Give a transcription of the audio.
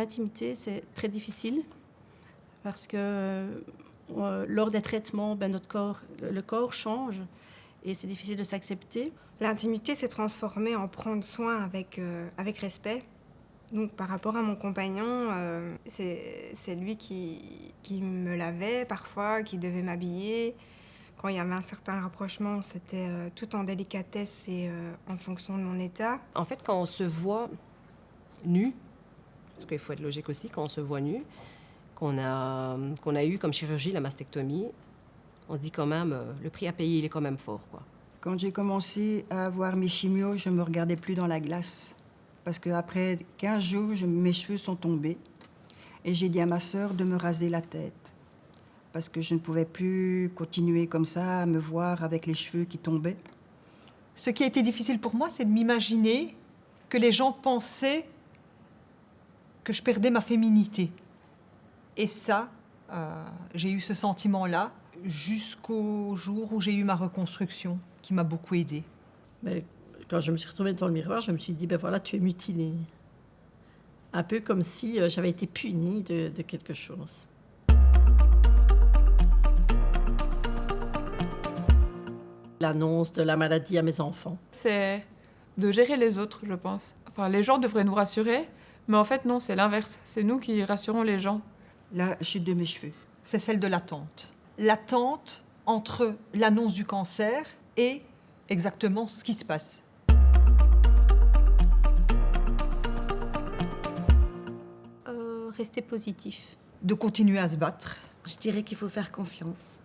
l'intimité, c'est très difficile parce que lors des traitements, le corps change et c'est difficile de s'accepter. L'intimité s'est transformée en prendre soin avec respect. Donc par rapport à mon compagnon, c'est lui qui me lavait parfois, qui devait m'habiller. Quand il y avait un certain rapprochement, c'était tout en délicatesse et en fonction de mon état. En fait, quand on se voit nu, parce qu'il faut être logique aussi, quand on se voit nu, qu'on a eu comme chirurgie la mastectomie, on se dit quand même, le prix à payer, il est quand même fort, quoi. Quand j'ai commencé à avoir mes chimios, je ne me regardais plus dans la glace. Parce qu'après 15 jours, mes cheveux sont tombés. Et j'ai dit à ma sœur de me raser la tête. Parce que je ne pouvais plus continuer comme ça, à me voir avec les cheveux qui tombaient. Ce qui a été difficile pour moi, c'est de m'imaginer que les gens pensaient que je perdais ma féminité. Et ça, j'ai eu ce sentiment-là jusqu'au jour où j'ai eu ma reconstruction, qui m'a beaucoup aidée. Mais quand je me suis retrouvée dans le miroir, je me suis dit, ben voilà, tu es mutilée. Un peu comme si j'avais été punie de quelque chose. L'annonce de la maladie à mes enfants. C'est de gérer les autres, je pense. Enfin, les gens devraient nous rassurer, mais en fait, non, c'est l'inverse. C'est nous qui rassurons les gens. La chute de mes cheveux. C'est celle de l'attente. L'attente entre l'annonce du cancer et exactement ce qui se passe. Rester positif. De continuer à se battre. Je dirais qu'il faut faire confiance.